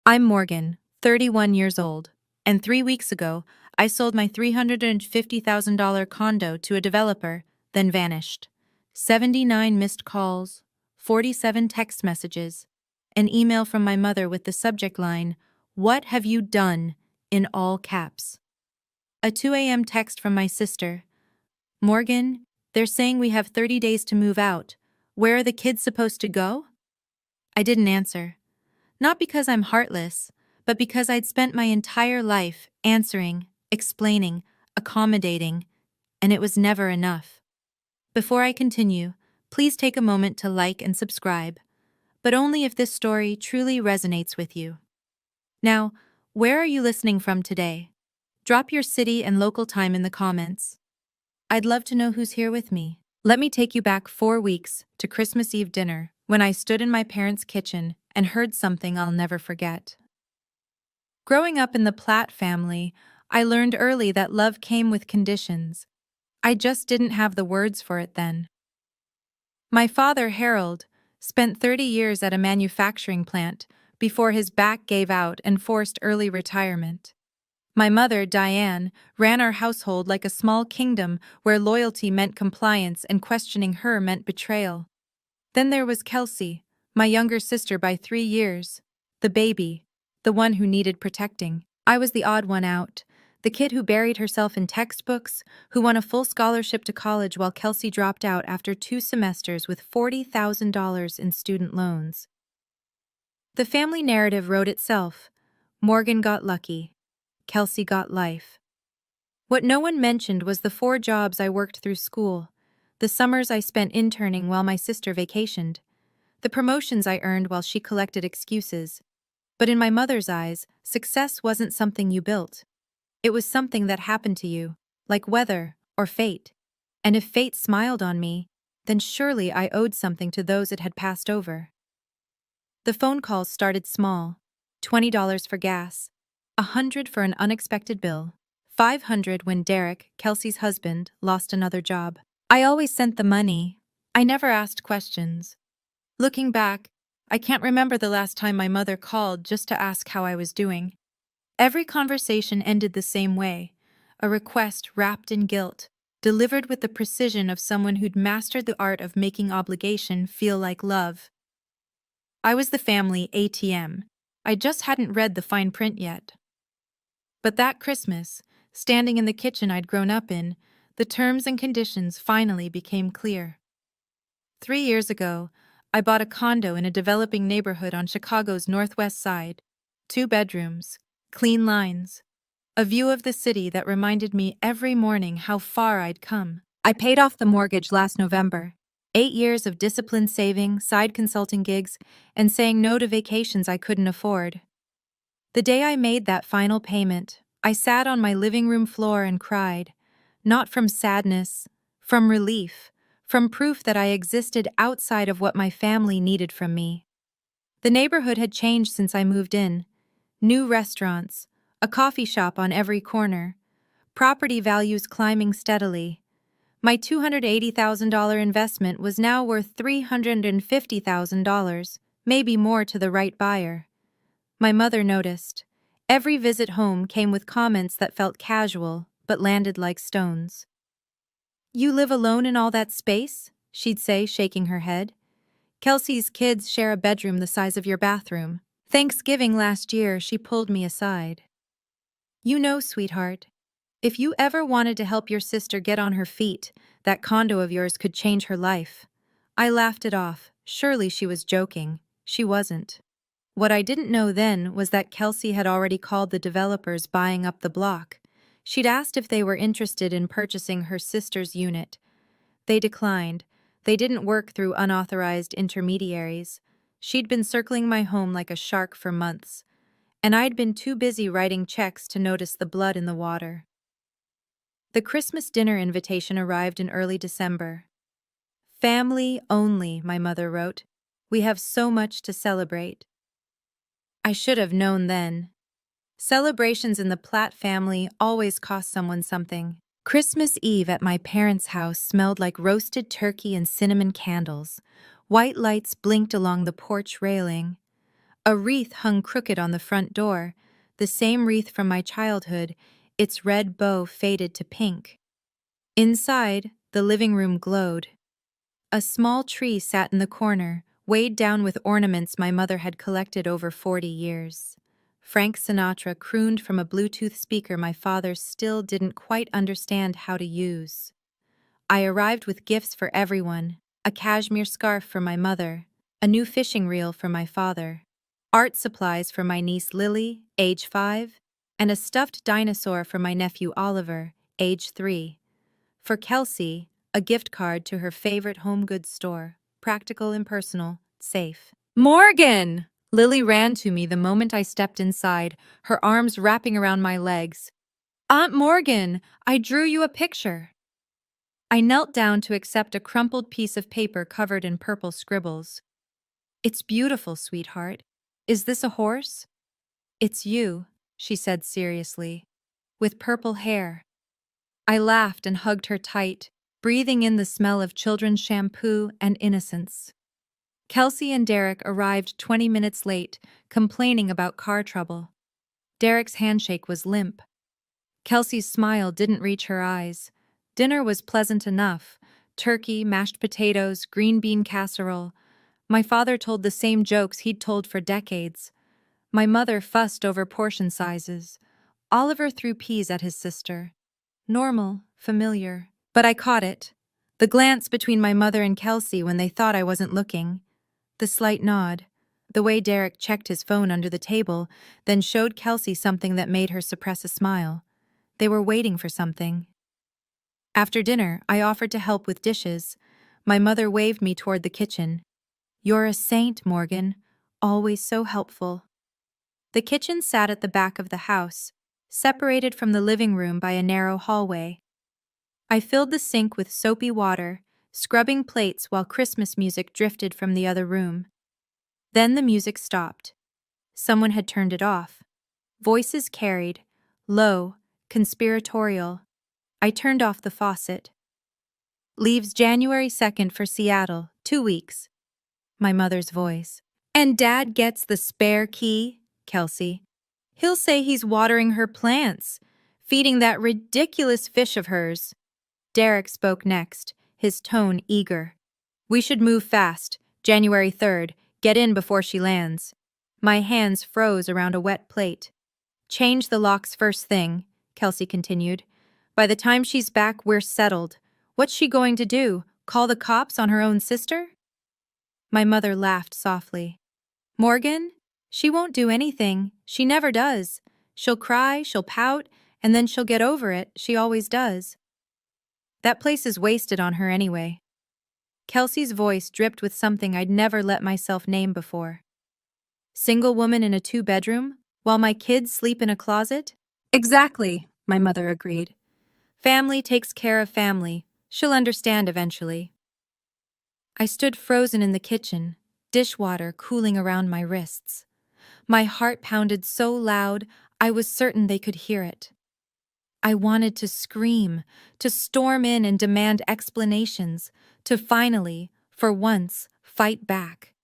I'm Morgan, 31 years old, and 3 weeks ago, I sold my $350,000 condo to a developer, then vanished. 79 missed calls, 47 text messages, an email from my mother with the subject line, "What have you done?" in all caps. A 2 a.m. text from my sister, "Morgan, they're saying we have 30 days to move out. Where are the kids supposed to go?" I didn't answer. Not because I'm heartless, but because I'd spent my entire life answering, explaining, accommodating, and it was never enough. Before I continue, please take a moment to like and subscribe, but only if this story truly resonates with you. Now, where are you listening from today? Drop your city and local time in the comments. I'd love to know who's here with me. Let me take you back 4 weeks to Christmas Eve dinner when I stood in my parents' kitchen and heard something I'll never forget. Growing up in the Platt family, I learned early that love came with conditions. I just didn't have the words for it then. My father, Harold, spent 30 years at a manufacturing plant before his back gave out and forced early retirement. My mother, Diane, ran our household like a small kingdom where loyalty meant compliance and questioning her meant betrayal. Then there was Kelsey, my younger sister by 3 years, the baby, the one who needed protecting. I was the odd one out, the kid who buried herself in textbooks, who won a full scholarship to college while Kelsey dropped out after 2 semesters with $40,000 in student loans. The family narrative wrote itself. Morgan got lucky. Kelsey got life. What no one mentioned was the 4 jobs I worked through school, the summers I spent interning while my sister vacationed, the promotions I earned while she collected excuses. But in my mother's eyes, success wasn't something you built. It was something that happened to you, like weather or fate. And if fate smiled on me, then surely I owed something to those it had passed over. The phone calls started small. $20 for gas, $100 for an unexpected bill, $500 when Derek, Kelsey's husband, lost another job. I always sent the money. I never asked questions. Looking back, I can't remember the last time my mother called just to ask how I was doing. Every conversation ended the same way, a request wrapped in guilt, delivered with the precision of someone who'd mastered the art of making obligation feel like love. I was the family ATM. I just hadn't read the fine print yet. But that Christmas, standing in the kitchen I'd grown up in, the terms and conditions finally became clear. 3 years ago, I bought a condo in a developing neighborhood on Chicago's northwest side. 2 bedrooms, clean lines, a view of the city that reminded me every morning how far I'd come. I paid off the mortgage last November. 8 years of disciplined saving, side consulting gigs, and saying no to vacations I couldn't afford. The day I made that final payment, I sat on my living room floor and cried, not from sadness, from relief, from proof that I existed outside of what my family needed from me. The neighborhood had changed since I moved in. New restaurants, a coffee shop on every corner, property values climbing steadily. My $280,000 investment was now worth $350,000, maybe more to the right buyer. My mother noticed. Every visit home came with comments that felt casual, but landed like stones. "You live alone in all that space?" she'd say, shaking her head. "Kelsey's kids share a bedroom the size of your bathroom." Thanksgiving last year, she pulled me aside. "You know, sweetheart, if you ever wanted to help your sister get on her feet, that condo of yours could change her life." I laughed it off. Surely she was joking. She wasn't. What I didn't know then was that Kelsey had already called the developers buying up the block. She'd asked if they were interested in purchasing her sister's unit. They declined. They didn't work through unauthorized intermediaries. She'd been circling my home like a shark for months, and I'd been too busy writing checks to notice the blood in the water. The Christmas dinner invitation arrived in early December. "Family only," my mother wrote. "We have so much to celebrate." I should have known then. Celebrations in the Platt family always cost someone something. Christmas Eve at my parents' house smelled like roasted turkey and cinnamon candles. White lights blinked along the porch railing. A wreath hung crooked on the front door, the same wreath from my childhood, its red bow faded to pink. Inside, the living room glowed. A small tree sat in the corner, weighed down with ornaments my mother had collected over 40 years. Frank Sinatra crooned from a Bluetooth speaker my father still didn't quite understand how to use. I arrived with gifts for everyone: a cashmere scarf for my mother, a new fishing reel for my father, art supplies for my niece Lily, age 5, and a stuffed dinosaur for my nephew Oliver, age 3. For Kelsey, a gift card to her favorite home goods store, practical, impersonal, safe. Morgan! Lily ran to me the moment I stepped inside, her arms wrapping around my legs. Aunt Morgan, I drew you a picture. I knelt down to accept a crumpled piece of paper covered in purple scribbles. It's beautiful, sweetheart. Is this a horse? It's you, she said seriously, with purple hair. I laughed and hugged her tight, breathing in the smell of children's shampoo and innocence. Kelsey and Derek arrived 20 minutes late, complaining about car trouble. Derek's handshake was limp. Kelsey's smile didn't reach her eyes. Dinner was pleasant enough: turkey, mashed potatoes, green bean casserole. My father told the same jokes he'd told for decades. My mother fussed over portion sizes. Oliver threw peas at his sister. Normal, familiar. But I caught it. The glance between my mother and Kelsey when they thought I wasn't looking. The slight nod. The way Derek checked his phone under the table, then showed Kelsey something that made her suppress a smile. They were waiting for something. After dinner, I offered to help with dishes. My mother waved me toward the kitchen. You're a saint, Morgan. Always so helpful. The kitchen sat at the back of the house, separated from the living room by a narrow hallway. I filled the sink with soapy water, scrubbing plates while Christmas music drifted from the other room. Then the music stopped. Someone had turned it off. Voices carried, low, conspiratorial. I turned off the faucet. Leaves January 2nd for Seattle, 2 weeks. My mother's voice. And Dad gets the spare key, Kelsey. He'll say he's watering her plants, feeding that ridiculous fish of hers. Derek spoke next, his tone eager. We should move fast. January 3rd. Get in before she lands. My hands froze around a wet plate. Change the locks first thing, Kelsey continued. By the time she's back, we're settled. What's she going to do? Call the cops on her own sister? My mother laughed softly. Morgan? She won't do anything. She never does. She'll cry, she'll pout, and then she'll get over it. She always does. That place is wasted on her anyway. Kelsey's voice dripped with something I'd never let myself name before. Single woman in a 2-bedroom, while my kids sleep in a closet? Exactly, my mother agreed. Family takes care of family. She'll understand eventually. I stood frozen in the kitchen, dishwater cooling around my wrists. My heart pounded so loud, I was certain they could hear it. I wanted to scream, to storm in and demand explanations, to finally, for once, fight back.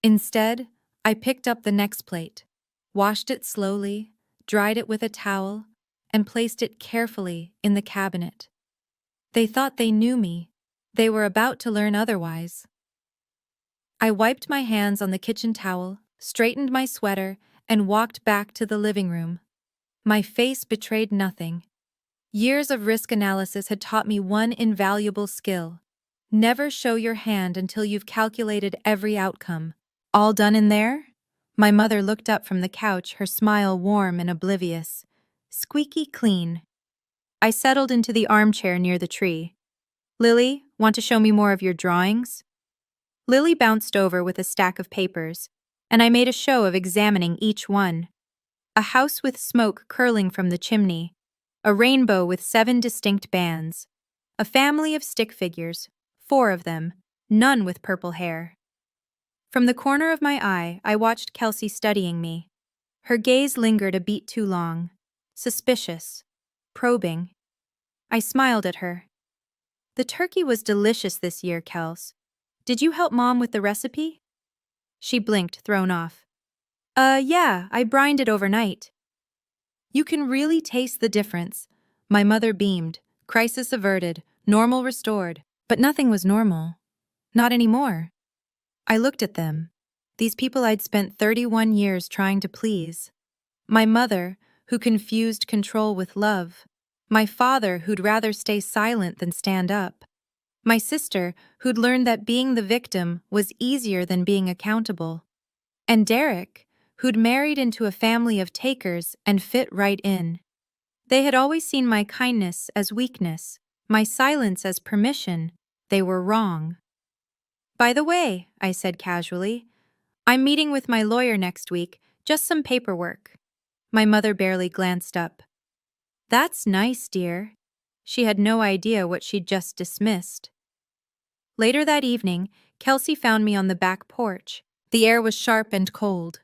Instead, I picked up the next plate, washed it slowly, dried it with a towel, and placed it carefully in the cabinet. They thought they knew me. They were about to learn otherwise. I wiped my hands on the kitchen towel, straightened my sweater, and walked back to the living room. My face betrayed nothing. Years of risk analysis had taught me one invaluable skill: never show your hand until you've calculated every outcome. All done in there? My mother looked up from the couch, her smile warm and oblivious. Squeaky clean. I settled into the armchair near the tree. Lily, want to show me more of your drawings? Lily bounced over with a stack of papers, and I made a show of examining each one. A house with smoke curling from the chimney, a rainbow with 7 distinct bands, a family of stick figures, 4 of them, none with purple hair. From the corner of my eye, I watched Kelsey studying me. Her gaze lingered a beat too long, suspicious, probing. I smiled at her. The turkey was delicious this year, Kels. Did you help Mom with the recipe? She blinked, thrown off. Yeah, I brined it overnight. You can really taste the difference. My mother beamed, crisis averted, normal restored. But nothing was normal. Not anymore. I looked at them. These people I'd spent 31 years trying to please. My mother, who confused control with love. My father, who'd rather stay silent than stand up. My sister, who'd learned that being the victim was easier than being accountable. And Derek, who'd married into a family of takers and fit right in. They had always seen my kindness as weakness, my silence as permission. They were wrong. By the way, I said casually, I'm meeting with my lawyer next week, just some paperwork. My mother barely glanced up. That's nice, dear. She had no idea what she'd just dismissed. Later that evening, Kelsey found me on the back porch. The air was sharp and cold.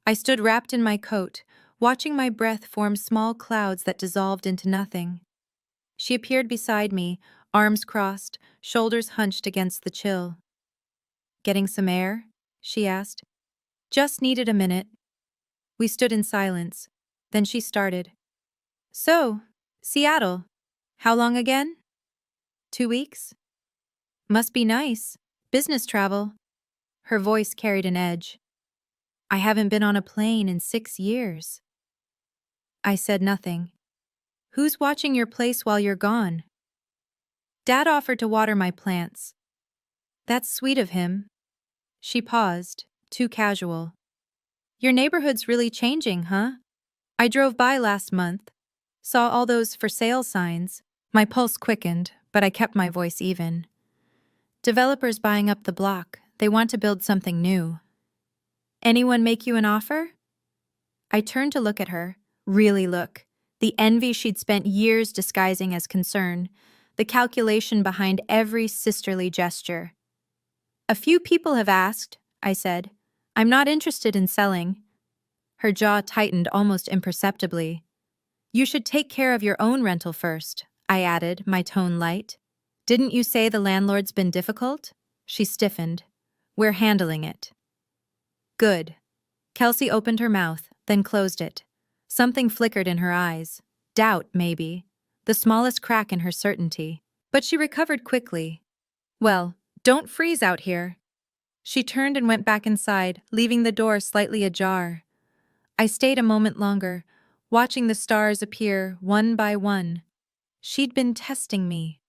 I stood wrapped in my coat, watching my breath form small clouds that dissolved into nothing. She appeared beside me, arms crossed, shoulders hunched against the chill. Getting some air? She asked. Just needed a minute. We stood in silence. Then she started. So, Seattle. How long again? 2 weeks? Must be nice. Business travel. Her voice carried an edge. I haven't been on a plane in 6 years. I said nothing. Who's watching your place while you're gone? Dad offered to water my plants. That's sweet of him. She paused, too casual. Your neighborhood's really changing, huh? I drove by last month. Saw all those for sale signs. My pulse quickened, but I kept my voice even. Developers buying up the block. They want to build something new. Anyone make you an offer? I turned to look at her. Really look. The envy she'd spent years disguising as concern. The calculation behind every sisterly gesture. A few people have asked, I said. I'm not interested in selling. Her jaw tightened almost imperceptibly. You should take care of your own rental first, I added, my tone light. Didn't you say the landlord's been difficult? She stiffened. We're handling it. Good. Kelsey opened her mouth, then closed it. Something flickered in her eyes. Doubt, maybe. The smallest crack in her certainty. But she recovered quickly. Well, don't freeze out here. She turned and went back inside, leaving the door slightly ajar. I stayed a moment longer, watching the stars appear one by one. She'd been testing me,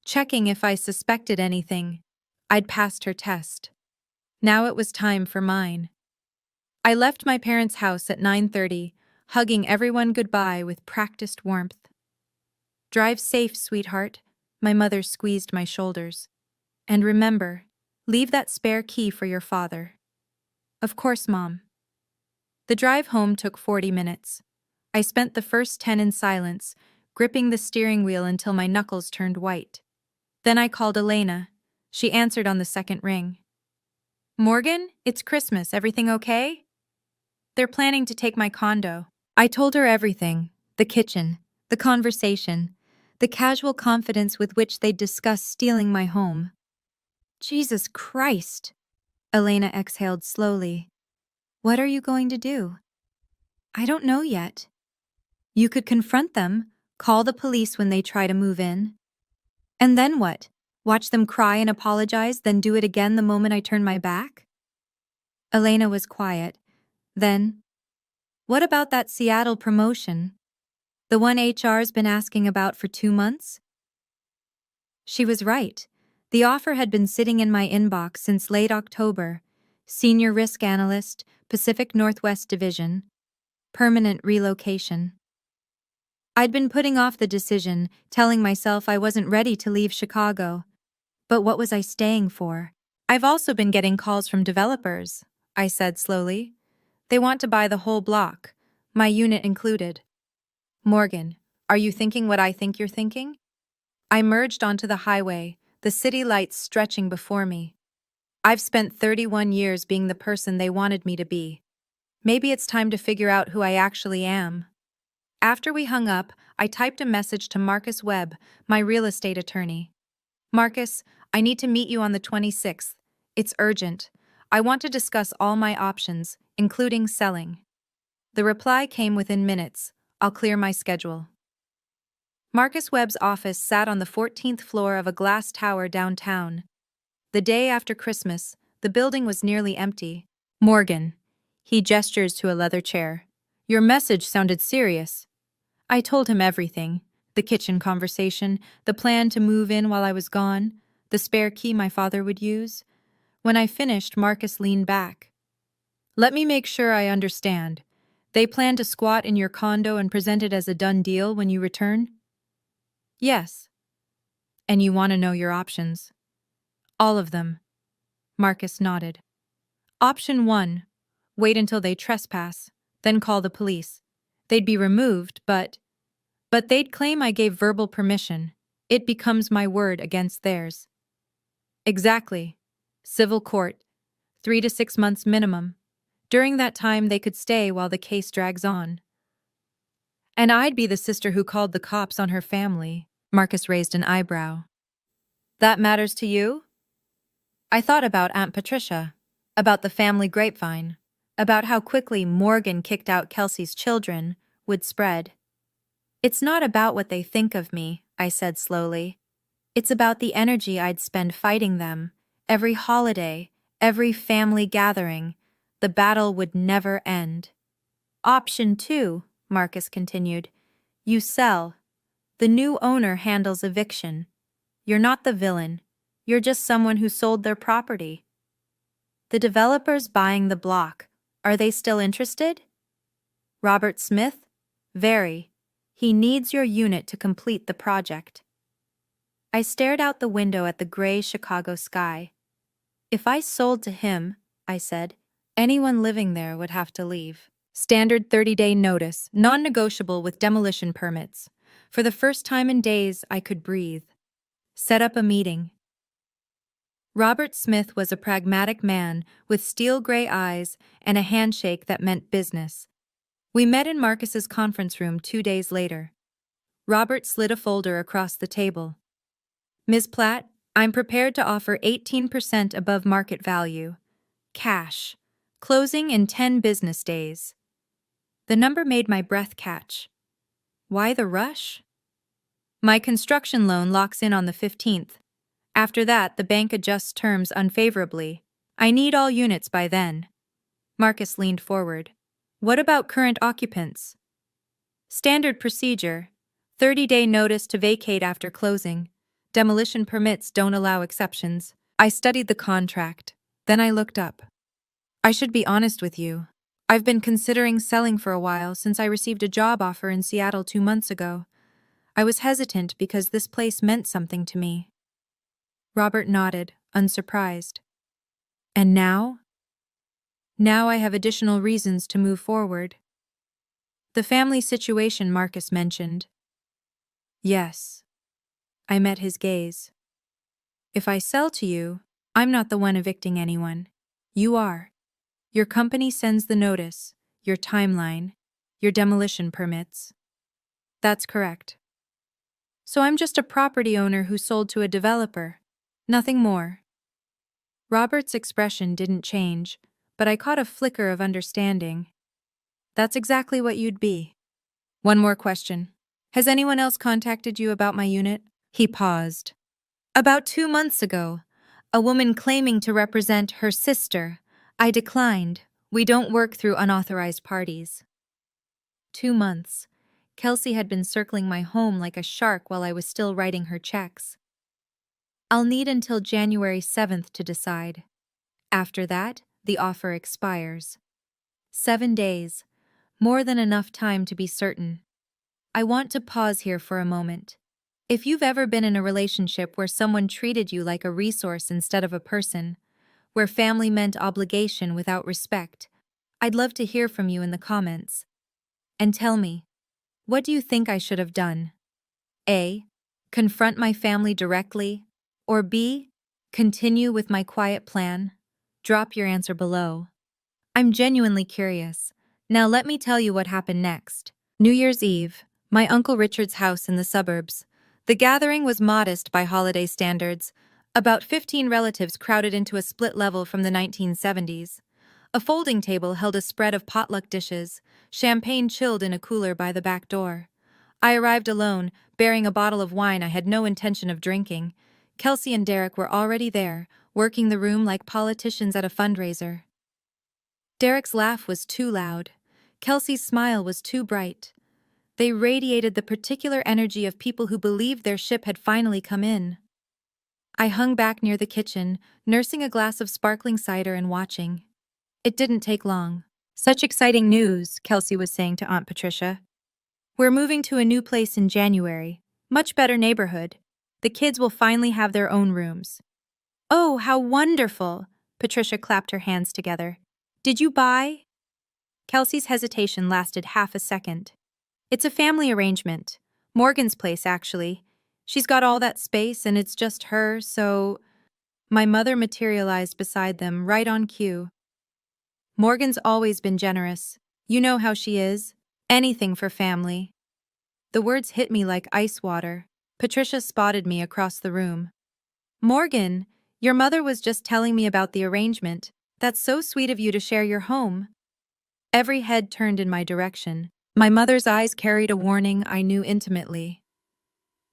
checking if I suspected anything. I'd passed her test. Now it was time for mine. I left my parents' house at 9:30, hugging everyone goodbye with practiced warmth. Drive safe, sweetheart, my mother squeezed my shoulders. And remember, leave that spare key for your father. Of course, Mom. The drive home took 40 minutes. I spent the first 10 in silence, gripping the steering wheel until my knuckles turned white. Then I called Elena. She answered on the second ring. Morgan, it's Christmas. Everything okay? They're planning to take my condo. I told her everything. The kitchen, the conversation, the casual confidence with which they'd discuss stealing my home. Jesus Christ! Elena exhaled slowly. What are you going to do? I don't know yet. You could confront them, call the police when they try to move in. And then what? Watch them cry and apologize, then do it again the moment I turn my back? Elena was quiet. Then, what about that Seattle promotion? The one HR's been asking about for 2 months? She was right. The offer had been sitting in my inbox since late October. Senior Risk Analyst, Pacific Northwest Division. Permanent relocation. I'd been putting off the decision, telling myself I wasn't ready to leave Chicago. But what was I staying for? I've also been getting calls from developers, I said slowly. They want to buy the whole block, my unit included. Morgan, are you thinking what I think you're thinking? I merged onto the highway, the city lights stretching before me. I've spent 31 years being the person they wanted me to be. Maybe it's time to figure out who I actually am. After we hung up, I typed a message to Marcus Webb, my real estate attorney. Marcus, I need to meet you on the 26th. It's urgent. I want to discuss all my options, including selling. The reply came within minutes. I'll clear my schedule. Marcus Webb's office sat on the 14th floor of a glass tower downtown. The day after Christmas, the building was nearly empty. Morgan. He gestures to a leather chair. Your message sounded serious. I told him everything. The kitchen conversation, the plan to move in while I was gone, the spare key my father would use. When I finished, Marcus leaned back. Let me make sure I understand. They plan to squat in your condo and present it as a done deal when you return? Yes. And you want to know your options? All of them. Marcus nodded. Option 1. Wait until they trespass, then call the police. They'd be removed, but they'd claim I gave verbal permission. It becomes my word against theirs. Exactly. Civil court. 3 to 6 months minimum. During that time, they could stay while the case drags on. And I'd be the sister who called the cops on her family. Marcus raised an eyebrow. That matters to you? I thought about Aunt Patricia, about the family grapevine, about how quickly Morgan kicked out Kelsey's children would spread. It's not about what they think of me, I said slowly. It's about the energy I'd spend fighting them. Every holiday, every family gathering, the battle would never end. Option 2, Marcus continued. You sell. The new owner handles eviction. You're not the villain. You're just someone who sold their property. The developers buying the block, are they still interested? Robert Smith? Very. He needs your unit to complete the project. I stared out the window at the gray Chicago sky. If I sold to him, I said, anyone living there would have to leave. Standard 30-day notice, non-negotiable with demolition permits. For the first time in days, I could breathe. Set up a meeting. Robert Smith was a pragmatic man with steel gray eyes and a handshake that meant business. We met in Marcus's conference room 2 days later. Robert slid a folder across the table. Ms. Platt, I'm prepared to offer 18% above market value. Cash. Closing in 10 business days. The number made my breath catch. Why the rush? My construction loan locks in on the 15th. After that, the bank adjusts terms unfavorably. I need all units by then. Marcus leaned forward. What about current occupants? Standard procedure. 30-day notice to vacate after closing. Demolition permits don't allow exceptions. I studied the contract. Then I looked up. I should be honest with you. I've been considering selling for a while since I received a job offer in Seattle 2 months ago. I was hesitant because this place meant something to me. Robert nodded, unsurprised. And now? Now I have additional reasons to move forward. The family situation Marcus mentioned. Yes. I met his gaze. If I sell to you, I'm not the one evicting anyone. You are. Your company sends the notice, your timeline, your demolition permits. That's correct. So I'm just a property owner who sold to a developer. Nothing more. Robert's expression didn't change, but I caught a flicker of understanding. That's exactly what you'd be. One more question. Has anyone else contacted you about my unit? He paused. About 2 months ago, a woman claiming to represent her sister. I declined. We don't work through unauthorized parties. 2 months. Kelsey had been circling my home like a shark while I was still writing her checks. I'll need until January 7th to decide. After that, the offer expires. 7 days. More than enough time to be certain. I want to pause here for a moment. If you've ever been in a relationship where someone treated you like a resource instead of a person, where family meant obligation without respect, I'd love to hear from you in the comments. And tell me, what do you think I should have done? A. Confront my family directly, or B. Continue with my quiet plan? Drop your answer below. I'm genuinely curious. Now let me tell you what happened next. New Year's Eve, my Uncle Richard's house in the suburbs. The gathering was modest by holiday standards. About 15 relatives crowded into a split level from the 1970s. A folding table held a spread of potluck dishes, champagne chilled in a cooler by the back door. I arrived alone, bearing a bottle of wine I had no intention of drinking. Kelsey and Derek were already there, working the room like politicians at a fundraiser. Derek's laugh was too loud. Kelsey's smile was too bright. They radiated the particular energy of people who believed their ship had finally come in. I hung back near the kitchen, nursing a glass of sparkling cider and watching. It didn't take long. "Such exciting news," Kelsey was saying to Aunt Patricia. "We're moving to a new place in January. Much better neighborhood. The kids will finally have their own rooms." "Oh, how wonderful!" Patricia clapped her hands together. "Did you buy?" Kelsey's hesitation lasted half a second. "It's a family arrangement. Morgan's place, actually. She's got all that space and it's just her, so—" My mother materialized beside them, right on cue. "Morgan's always been generous. You know how she is. Anything for family." The words hit me like ice water. Patricia spotted me across the room. "Morgan, your mother was just telling me about the arrangement. That's so sweet of you to share your home." Every head turned in my direction. My mother's eyes carried a warning I knew intimately.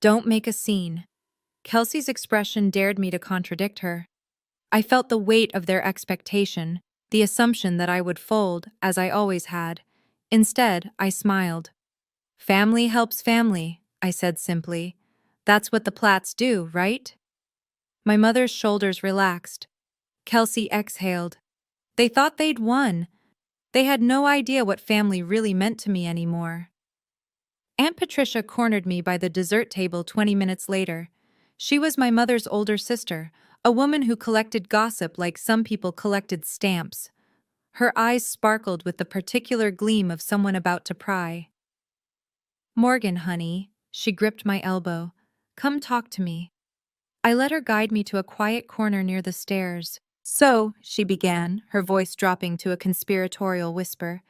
"Don't make a scene." Kelsey's expression dared me to contradict her. I felt the weight of their expectation, the assumption that I would fold, as I always had. Instead, I smiled. "Family helps family," I said simply. "That's what the Platts do, right?" My mother's shoulders relaxed. Kelsey exhaled. They thought they'd won. They had no idea what family really meant to me anymore. Aunt Patricia cornered me by the dessert table 20 minutes later. She was my mother's older sister, a woman who collected gossip like some people collected stamps. Her eyes sparkled with the particular gleam of someone about to pry. "Morgan, honey," she gripped my elbow. "Come talk to me." I let her guide me to a quiet corner near the stairs. "So," she began, her voice dropping to a conspiratorial whisper,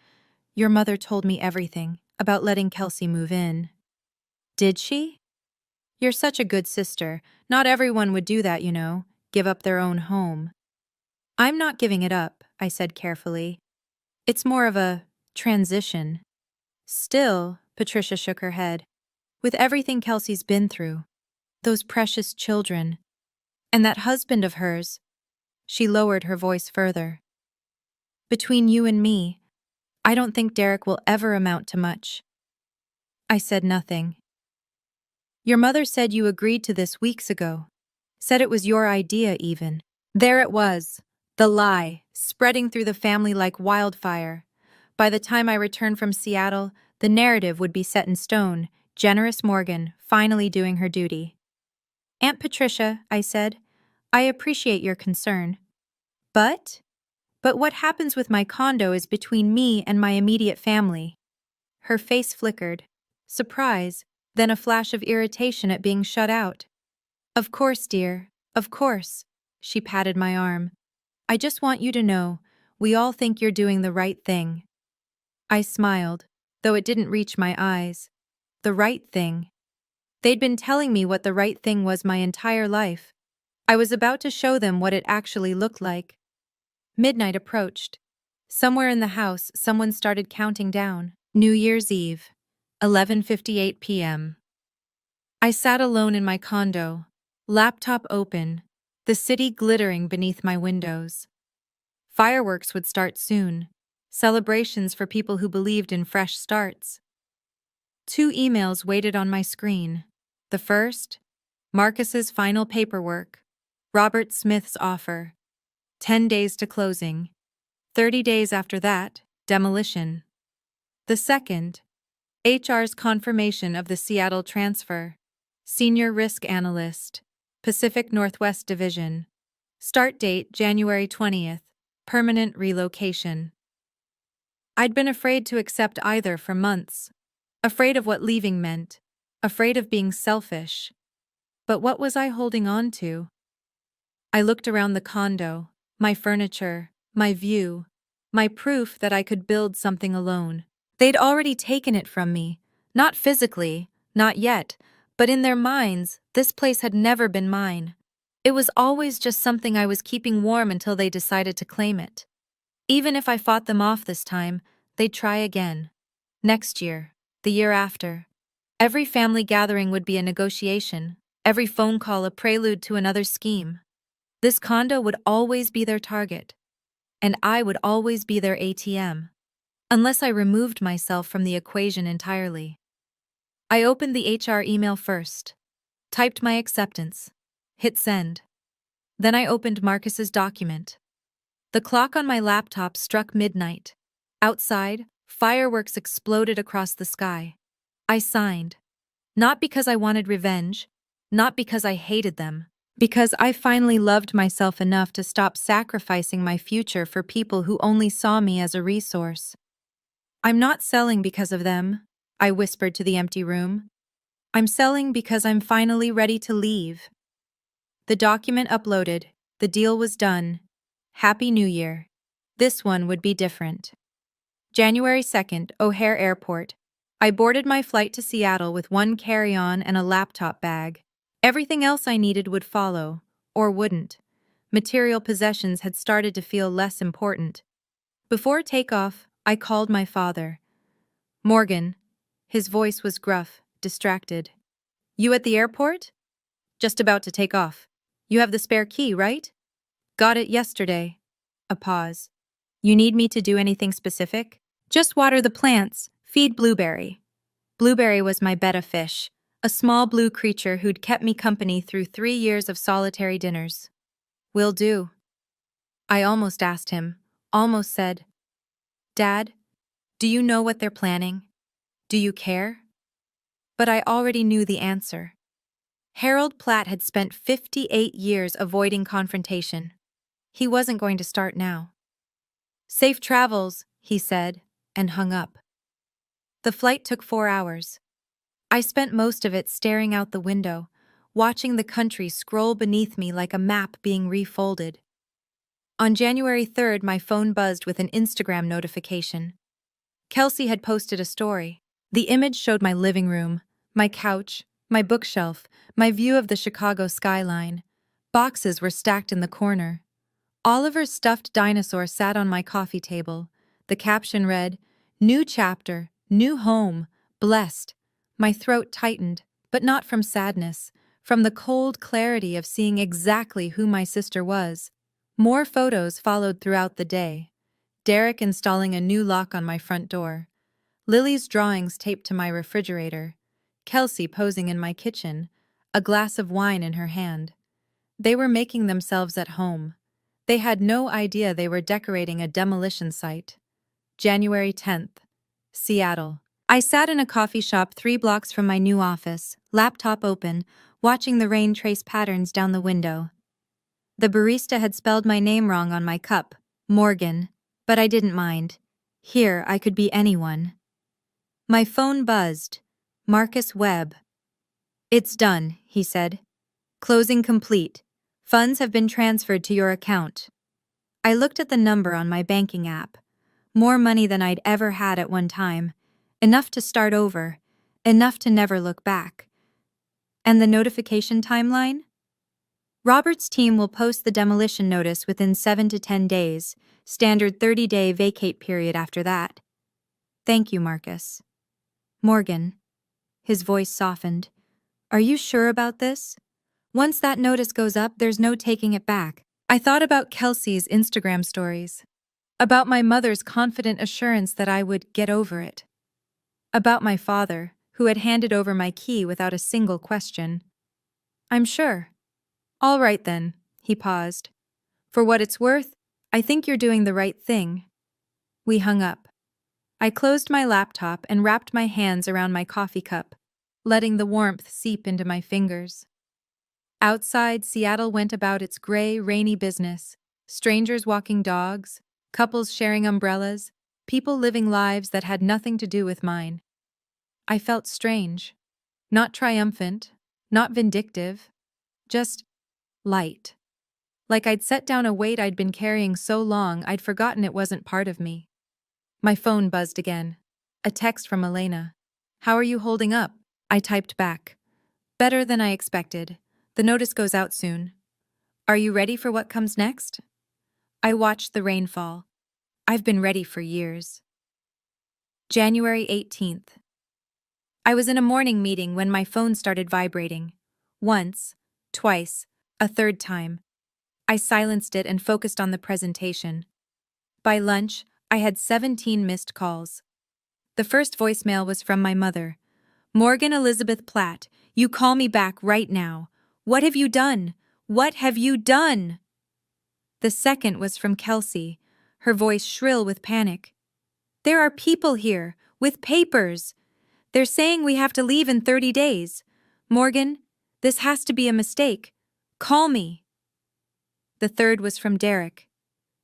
"your mother told me everything about letting Kelsey move in." "Did she?" "You're such a good sister. Not everyone would do that, you know, give up their own home." "I'm not giving it up," I said carefully. "It's more of a transition." "Still," Patricia shook her head, "with everything Kelsey's been through, those precious children, and that husband of hers," she lowered her voice further. "Between you and me, I don't think Derek will ever amount to much." I said nothing. "Your mother said you agreed to this weeks ago. Said it was your idea, even." There it was, the lie, spreading through the family like wildfire. By the time I returned from Seattle, the narrative would be set in stone, generous Morgan finally doing her duty. "Aunt Patricia," I said, "I appreciate your concern. But what happens with my condo is between me and my immediate family." Her face flickered. Surprise, then a flash of irritation at being shut out. "Of course, dear, of course." She patted my arm. "I just want you to know, we all think you're doing the right thing." I smiled, though it didn't reach my eyes. The right thing. They'd been telling me what the right thing was my entire life. I was about to show them what it actually looked like. Midnight approached. Somewhere in the house, someone started counting down. New Year's Eve, 11:58 p.m. I sat alone in my condo, laptop open, the city glittering beneath my windows. Fireworks would start soon, celebrations for people who believed in fresh starts. 2 emails waited on my screen. The first, Marcus's final paperwork, Robert Smith's offer. 10 days to closing. 30 days after that, demolition. The second, HR's confirmation of the Seattle transfer. Senior Risk Analyst, Pacific Northwest Division. Start date January 20th. Permanent relocation. I'd been afraid to accept either for months. Afraid of what leaving meant. Afraid of being selfish. But what was I holding on to? I looked around the condo, my furniture, my view, my proof that I could build something alone. They'd already taken it from me. Not physically, not yet, but in their minds, this place had never been mine. It was always just something I was keeping warm until they decided to claim it. Even if I fought them off this time, they'd try again. Next year, the year after. Every family gathering would be a negotiation, every phone call a prelude to another scheme. This condo would always be their target, and I would always be their ATM, unless I removed myself from the equation entirely. I opened the HR email first, typed my acceptance, hit send. Then I opened Marcus's document. The clock on my laptop struck midnight. Outside, fireworks exploded across the sky. I signed. Not because I wanted revenge, not because I hated them, because I finally loved myself enough to stop sacrificing my future for people who only saw me as a resource. I'm not selling because of them, I whispered to the empty room. I'm selling because I'm finally ready to leave. The document uploaded. The deal was done. Happy New Year. This one would be different. January 2nd, O'Hare Airport. I boarded my flight to Seattle with one carry-on and a laptop bag. Everything else I needed would follow, or wouldn't. Material possessions had started to feel less important. Before takeoff, I called my father. Morgan. His voice was gruff, distracted. You at the airport? Just about to take off. You have the spare key, right? Got it yesterday. A pause. You need me to do anything specific? Just water the plants, feed Blueberry. Blueberry was my betta fish, a small blue creature who'd kept me company through 3 years of solitary dinners. Will do. I almost asked him, almost said, Dad, do you know what they're planning? Do you care? But I already knew the answer. Harold Platt had spent 58 years avoiding confrontation. He wasn't going to start now. Safe travels, he said, and hung up. The flight took 4 hours. I spent most of it staring out the window, watching the country scroll beneath me like a map being refolded. On January 3rd, my phone buzzed with an Instagram notification. Kelsey had posted a story. The image showed my living room, my couch, my bookshelf, my view of the Chicago skyline. Boxes were stacked in the corner. Oliver's stuffed dinosaur sat on my coffee table. The caption read, New chapter, new home, blessed. My throat tightened, but not from sadness, from the cold clarity of seeing exactly who my sister was. More photos followed throughout the day. Derek installing a new lock on my front door. Lily's drawings taped to my refrigerator. Kelsey posing in my kitchen, a glass of wine in her hand. They were making themselves at home. They had no idea they were decorating a demolition site. January 10th, Seattle. I sat in a coffee shop 3 blocks from my new office, laptop open, watching the rain trace patterns down the window. The barista had spelled my name wrong on my cup, Morgan, but I didn't mind. Here, I could be anyone. My phone buzzed. Marcus Webb. It's done, he said. Closing complete. Funds have been transferred to your account. I looked at the number on my banking app. More money than I'd ever had at one time. Enough to start over. Enough to never look back. And the notification timeline? Robert's team will post the demolition notice within 7 to 10 days, standard 30-day vacate period after that. Thank you, Marcus. Morgan. His voice softened. Are you sure about this? Once that notice goes up, there's no taking it back. I thought about Kelsey's Instagram stories. About my mother's confident assurance that I would get over it. About my father, who had handed over my key without a single question. I'm sure. All right then, he paused. For what it's worth, I think you're doing the right thing. We hung up. I closed my laptop and wrapped my hands around my coffee cup, letting the warmth seep into my fingers. Outside, Seattle went about its gray, rainy business. Strangers walking dogs, couples sharing umbrellas, people living lives that had nothing to do with mine. I felt strange. Not triumphant, not vindictive, just light. Like I'd set down a weight I'd been carrying so long I'd forgotten it wasn't part of me. My phone buzzed again. A text from Elena. How are you holding up? I typed back. Better than I expected. The notice goes out soon. Are you ready for what comes next? I watched the rain fall. I've been ready for years. January 18th. I was in a morning meeting when my phone started vibrating. Once, twice, a third time. I silenced it and focused on the presentation. By lunch, I had 17 missed calls. The first voicemail was from my mother. Morgan Elizabeth Platt, you call me back right now. What have you done? What have you done? The second was from Kelsey, her voice shrill with panic. There are people here, with papers. They're saying we have to leave in 30 days. Morgan, this has to be a mistake. Call me. The third was from Derek.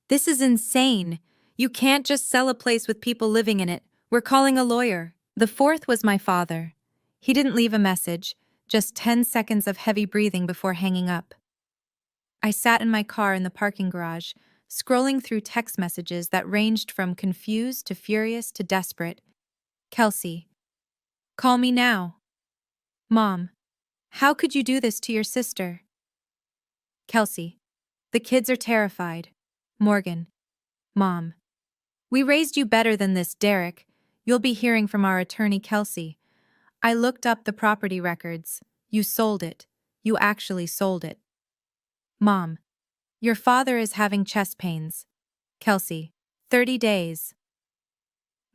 This is insane. You can't just sell a place with people living in it. We're calling a lawyer. The fourth was my father. He didn't leave a message, just 10 seconds of heavy breathing before hanging up. I sat in my car in the parking garage, scrolling through text messages that ranged from confused to furious to desperate. Kelsey. Call me now. Mom. How could you do this to your sister? Kelsey. The kids are terrified. Morgan. Mom. We raised you better than this, Derek. You'll be hearing from our attorney, Kelsey. I looked up the property records. You sold it. You actually sold it. Mom. Your father is having chest pains. Kelsey. 30 days.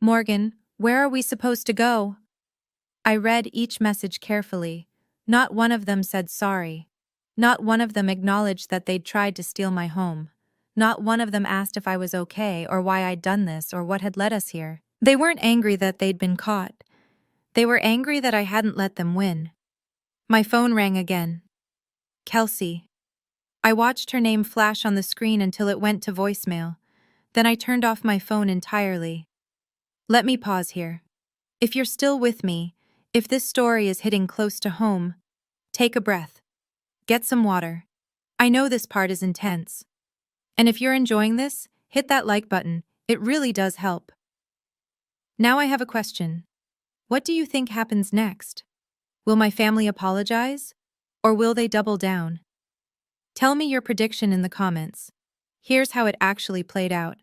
Morgan, where are we supposed to go? I read each message carefully. Not one of them said sorry. Not one of them acknowledged that they'd tried to steal my home. Not one of them asked if I was okay or why I'd done this or what had led us here. They weren't angry that they'd been caught. They were angry that I hadn't let them win. My phone rang again. Kelsey. I watched her name flash on the screen until it went to voicemail. Then I turned off my phone entirely. Let me pause here. If you're still with me, if this story is hitting close to home, take a breath. Get some water. I know this part is intense. And if you're enjoying this, hit that like button. It really does help. Now I have a question. What do you think happens next? Will my family apologize? Or will they double down? Tell me your prediction in the comments. Here's how it actually played out.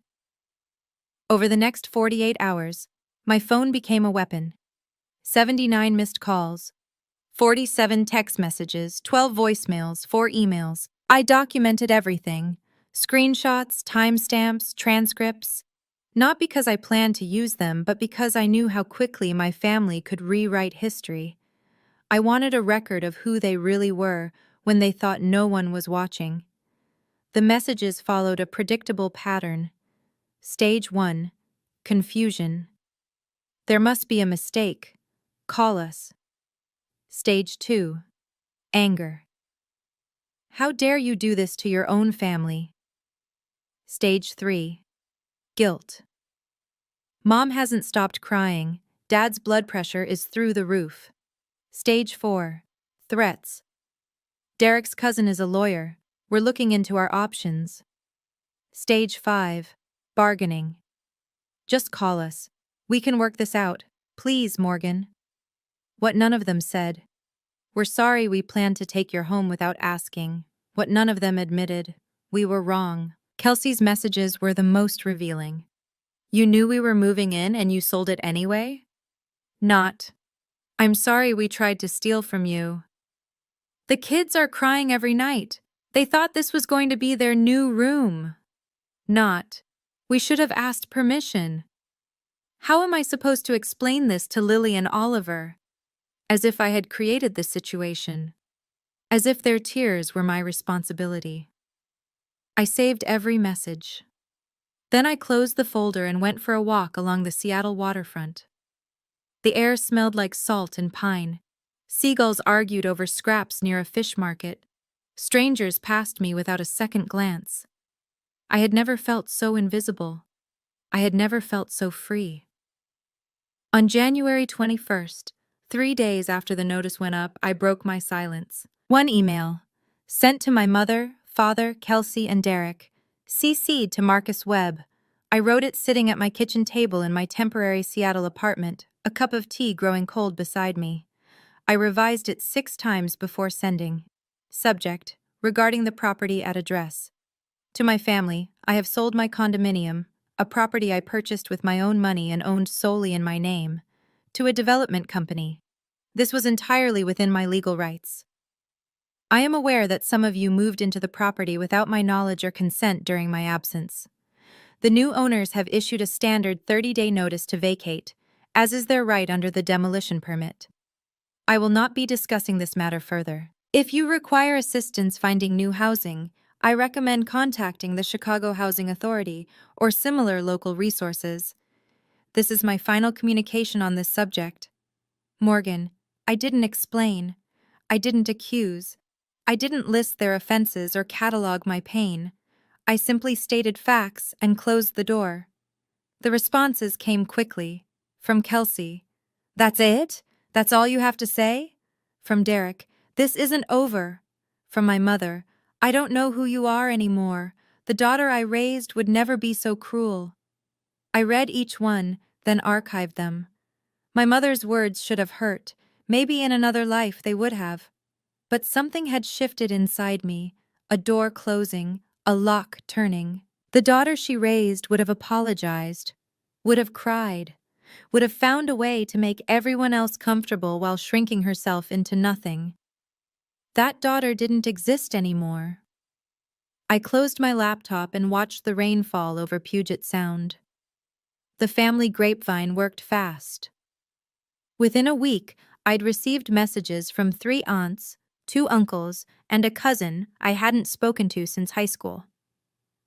Over the next 48 hours, my phone became a weapon. 79 missed calls, 47 text messages, 12 voicemails, 4 emails. I documented everything. Screenshots, timestamps, transcripts. Not because I planned to use them, but because I knew how quickly my family could rewrite history. I wanted a record of who they really were when they thought no one was watching. The messages followed a predictable pattern. Stage 1. Confusion. There must be a mistake. Call us. Stage 2. Anger. How dare you do this to your own family? Stage 3. Guilt. Mom hasn't stopped crying. Dad's blood pressure is through the roof. Stage 4. Threats. Derek's cousin is a lawyer. We're looking into our options. Stage 5. Bargaining. Just call us. We can work this out. Please, Morgan. What none of them said. We're sorry we planned to take your home without asking. What none of them admitted. We were wrong. Kelsey's messages were the most revealing. You knew we were moving in and you sold it anyway? Not. I'm sorry we tried to steal from you. The kids are crying every night. They thought this was going to be their new room. Not. We should have asked permission. How am I supposed to explain this to Lily and Oliver? As if I had created this situation. As if their tears were my responsibility. I saved every message. Then I closed the folder and went for a walk along the Seattle waterfront. The air smelled like salt and pine. Seagulls argued over scraps near a fish market. Strangers passed me without a second glance. I had never felt so invisible. I had never felt so free. On January 21st, 3 days after the notice went up, I broke my silence. One email, sent to my mother, father, Kelsey, and Derek, CC'd to Marcus Webb. I wrote it sitting at my kitchen table in my temporary Seattle apartment, a cup of tea growing cold beside me. I revised it 6 times before sending. Subject, regarding the property at address. To my family, I have sold my condominium. a property I purchased with my own money and owned solely in my name, to a development company. This was entirely within my legal rights. I am aware that some of you moved into the property without my knowledge or consent during my absence. The new owners have issued a standard 30-day notice to vacate, as is their right under the demolition permit. I will not be discussing this matter further. If you require assistance finding new housing, I recommend contacting the Chicago Housing Authority or similar local resources. This is my final communication on this subject. Morgan, I didn't explain. I didn't accuse. I didn't list their offenses or catalog my pain. I simply stated facts and closed the door. The responses came quickly. From Kelsey, "That's it? That's all you have to say?" From Derek, "This isn't over." From my mother, "I don't know who you are anymore. The daughter I raised would never be so cruel." I read each one, then archived them. My mother's words should have hurt. Maybe in another life they would have. But something had shifted inside me, a door closing, a lock turning. The daughter she raised would have apologized, would have cried, would have found a way to make everyone else comfortable while shrinking herself into nothing. That daughter didn't exist anymore. I closed my laptop and watched the rain fall over Puget Sound. The family grapevine worked fast. Within a week, I'd received messages from 3 aunts, 2 uncles, and a cousin I hadn't spoken to since high school.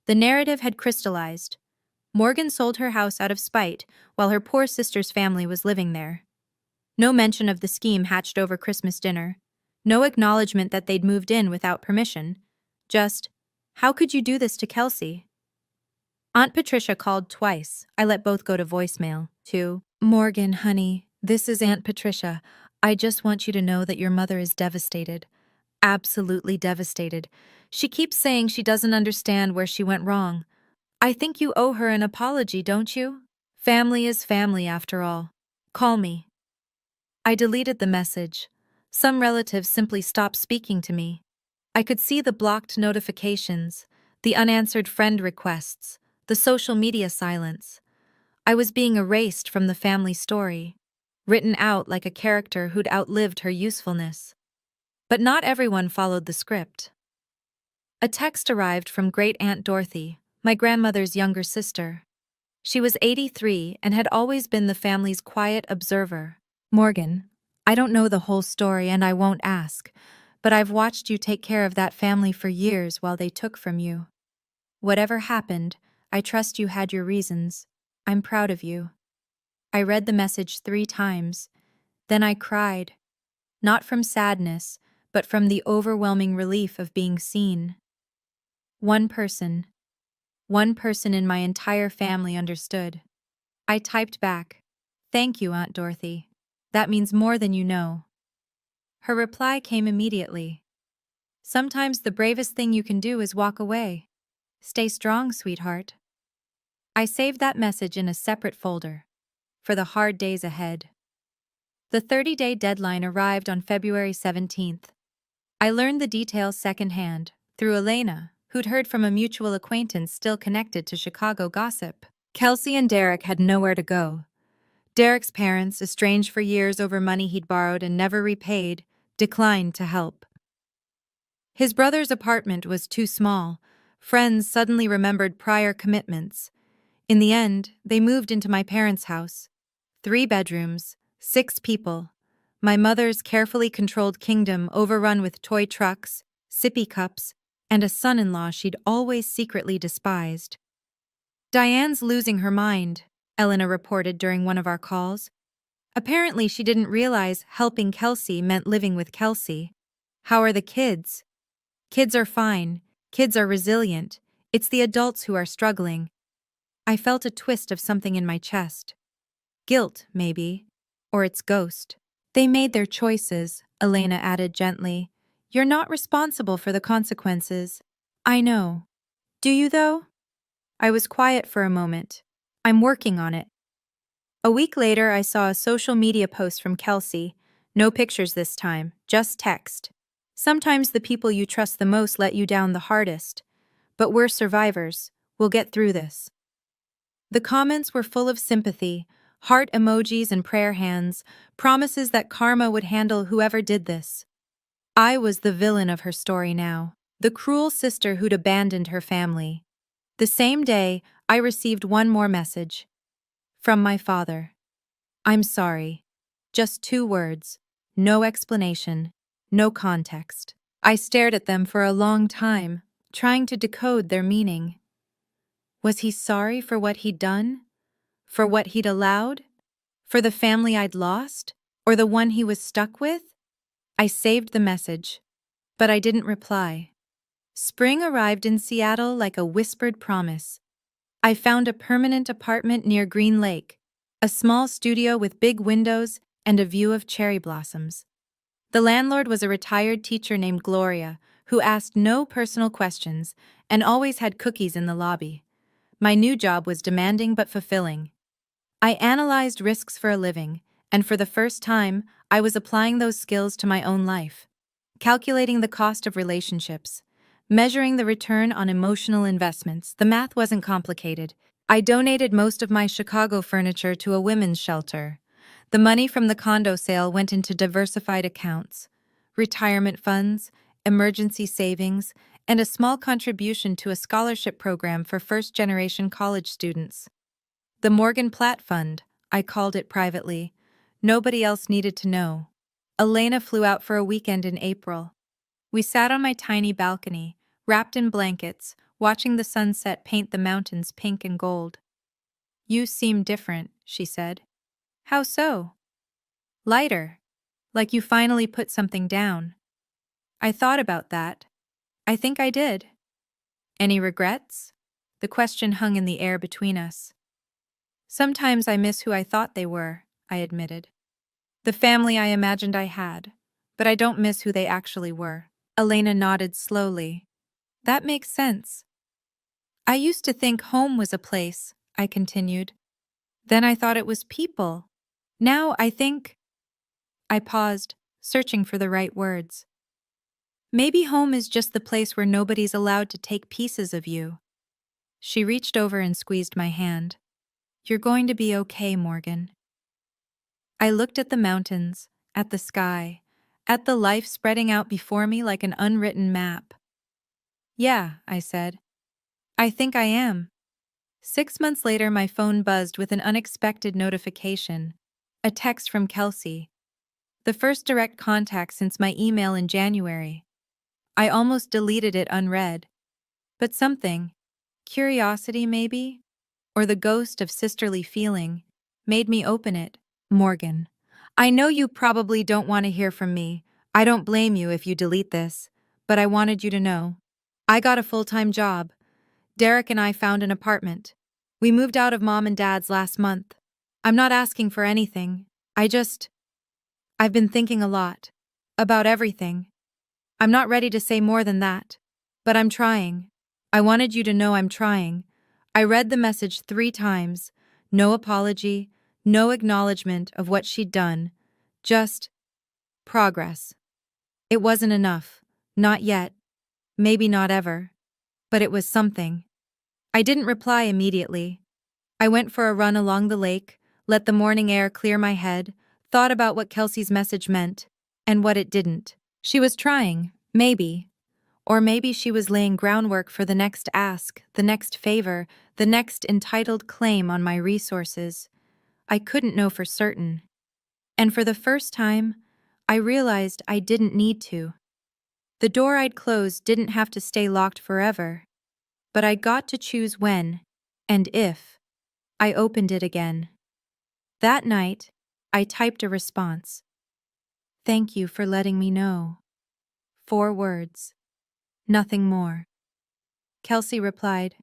The narrative had crystallized. Morgan sold her house out of spite while her poor sister's family was living there. No mention of the scheme hatched over Christmas dinner. No acknowledgement that they'd moved in without permission. Just, "How could you do this to Kelsey?" Aunt Patricia called twice. I let both go to voicemail. To Morgan, honey, this is Aunt Patricia. I just want you to know that your mother is devastated. Absolutely devastated. She keeps saying she doesn't understand where she went wrong. I think you owe her an apology, don't you? Family is family after all. Call me. I deleted the message. Some relatives simply stopped speaking to me. I could see the blocked notifications, the unanswered friend requests, the social media silence. I was being erased from the family story, written out like a character who'd outlived her usefulness. But not everyone followed the script. A text arrived from Great-Aunt Dorothy, my grandmother's younger sister. She was 83 and had always been the family's quiet observer. "Morgan, I don't know the whole story and I won't ask, but I've watched you take care of that family for years while they took from you. Whatever happened, I trust you had your reasons. I'm proud of you." I read the message 3 times. Then I cried. Not from sadness, but from the overwhelming relief of being seen. One person in my entire family understood. I typed back, "Thank you, Aunt Dorothy. That means more than you know." Her reply came immediately. "Sometimes the bravest thing you can do is walk away. Stay strong, sweetheart." I saved that message in a separate folder for the hard days ahead. The 30-day deadline arrived on February 17th. I learned the details secondhand, through Elena, who'd heard from a mutual acquaintance still connected to Chicago gossip. Kelsey and Derek had nowhere to go. Derek's parents, estranged for years over money he'd borrowed and never repaid, declined to help. His brother's apartment was too small. Friends suddenly remembered prior commitments. In the end, they moved into my parents' house. 3 bedrooms, 6 people. My mother's carefully controlled kingdom overrun with toy trucks, sippy cups, and a son-in-law she'd always secretly despised. "Diane's losing her mind," Elena reported during one of our calls. Apparently she didn't realize helping Kelsey meant living with Kelsey. "How are the kids?" "Kids are fine. Kids are resilient. It's the adults who are struggling." I felt a twist of something in my chest. Guilt, maybe. Or its ghost. "They made their choices," Elena added gently. "You're not responsible for the consequences." "I know. Do you, though?" I was quiet for a moment. "I'm working on it." A week later, I saw a social media post from Kelsey. No pictures this time, just text. "Sometimes the people you trust the most let you down the hardest. But we're survivors. We'll get through this." The comments were full of sympathy, heart emojis and prayer hands, promises that karma would handle whoever did this. I was the villain of her story now, the cruel sister who'd abandoned her family. The same day, I received one more message. From my father. I'm sorry. Just 2 words. No explanation. No context. I stared at them for a long time, trying to decode their meaning. Was he sorry for what he'd done? For what he'd allowed? For the family I'd lost? Or the one he was stuck with? I saved the message, but I didn't reply. Spring arrived in Seattle like a whispered promise. I found a permanent apartment near Green Lake, a small studio with big windows and a view of cherry blossoms. The landlord was a retired teacher named Gloria, who asked no personal questions and always had cookies in the lobby. My new job was demanding but fulfilling. I analyzed risks for a living, and for the first time, I was applying those skills to my own life. Calculating the cost of relationships, measuring the return on emotional investments, the math wasn't complicated. I donated most of my Chicago furniture to a women's shelter. The money from the condo sale went into diversified accounts, retirement funds, emergency savings, and a small contribution to a scholarship program for first-generation college students. The Morgan Platt Fund, I called it privately. Nobody else needed to know. Elena flew out for a weekend in April. We sat on my tiny balcony, wrapped in blankets, watching the sunset paint the mountains pink and gold. You seem different, she said. How so? Lighter. Like you finally put something down. I thought about that. I think I did. Any regrets? The question hung in the air between us. Sometimes I miss who I thought they were, I admitted. The family I imagined I had, but I don't miss who they actually were. Elena nodded slowly. That makes sense. I used to think home was a place, I continued. Then I thought it was people. Now I think... I paused, searching for the right words. Maybe home is just the place where nobody's allowed to take pieces of you. She reached over and squeezed my hand. You're going to be okay, Morgan. I looked at the mountains, at the sky, at the life spreading out before me like an unwritten map. Yeah, I said. I think I am. 6 months later, my phone buzzed with an unexpected notification. A text from Kelsey. The first direct contact since my email in January. I almost deleted it unread. But something, curiosity maybe, or the ghost of sisterly feeling, made me open it. Morgan. I know you probably don't want to hear from me. I don't blame you if you delete this, but I wanted you to know. I got a full-time job. Derek and I found an apartment. We moved out of Mom and Dad's last month. I'm not asking for anything. I've been thinking a lot. About everything. I'm not ready to say more than that. But I'm trying. I wanted you to know I'm trying. I read the message 3 times. No apology, no acknowledgement of what she'd done. Just progress. It wasn't enough. Not yet. Maybe not ever. But it was something. I didn't reply immediately. I went for a run along the lake, let the morning air clear my head, thought about what Kelsey's message meant, and what it didn't. She was trying, maybe. Or maybe she was laying groundwork for the next ask, the next favor, the next entitled claim on my resources. I couldn't know for certain. And for the first time, I realized I didn't need to. The door I'd closed didn't have to stay locked forever. But I got to choose when, and if, I opened it again. That night, I typed a response. Thank you for letting me know. 4 words. Nothing more. Kelsey replied,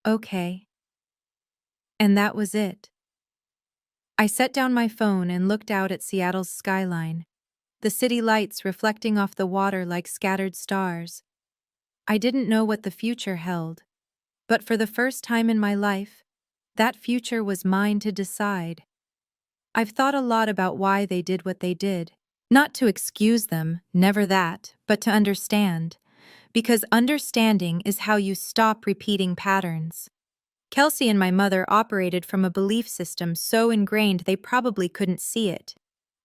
okay. And that was it. I set down my phone and looked out at Seattle's skyline, the city lights reflecting off the water like scattered stars. I didn't know what the future held, but for the first time in my life, that future was mine to decide. I've thought a lot about why they did what they did. Not to excuse them, never that, but to understand. Because understanding is how you stop repeating patterns. Kelsey and my mother operated from a belief system so ingrained they probably couldn't see it.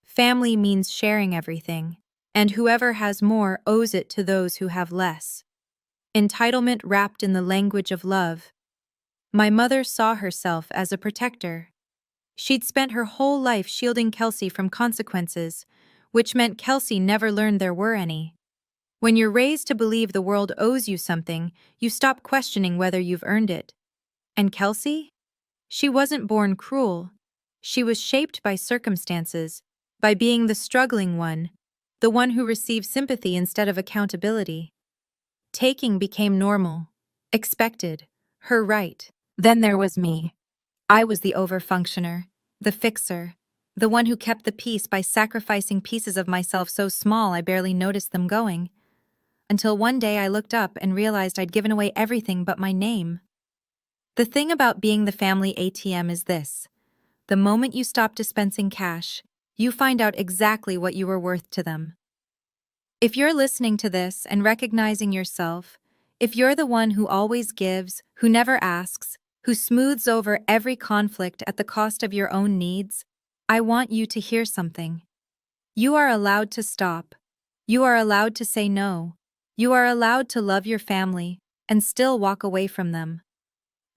Family means sharing everything, and whoever has more owes it to those who have less. Entitlement wrapped in the language of love. My mother saw herself as a protector. She'd spent her whole life shielding Kelsey from consequences, which meant Kelsey never learned there were any. When you're raised to believe the world owes you something, you stop questioning whether you've earned it. And Kelsey? She wasn't born cruel. She was shaped by circumstances, by being the struggling one, the one who received sympathy instead of accountability. Taking became normal, expected, her right. Then there was me. I was the overfunctioner, the fixer, the one who kept the peace by sacrificing pieces of myself so small I barely noticed them going. Until one day I looked up and realized I'd given away everything but my name. The thing about being the family ATM is this: the moment you stop dispensing cash, you find out exactly what you were worth to them. If you're listening to this and recognizing yourself, if you're the one who always gives, who never asks, who smooths over every conflict at the cost of your own needs, I want you to hear something. You are allowed to stop. You are allowed to say no. You are allowed to love your family and still walk away from them.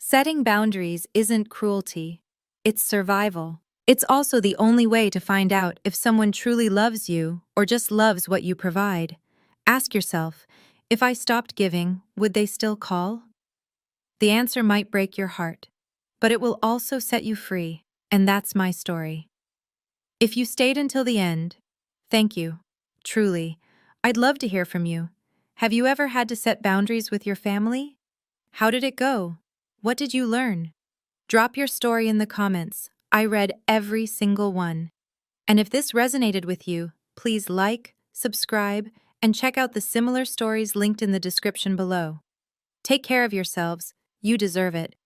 Setting boundaries isn't cruelty. It's survival. It's also the only way to find out if someone truly loves you or just loves what you provide. Ask yourself, if I stopped giving, would they still call? The answer might break your heart, but it will also set you free, and that's my story. If you stayed until the end, thank you. Truly, I'd love to hear from you. Have you ever had to set boundaries with your family? How did it go? What did you learn? Drop your story in the comments. I read every single one. And if this resonated with you, please like, subscribe, and check out the similar stories linked in the description below. Take care of yourselves. You deserve it.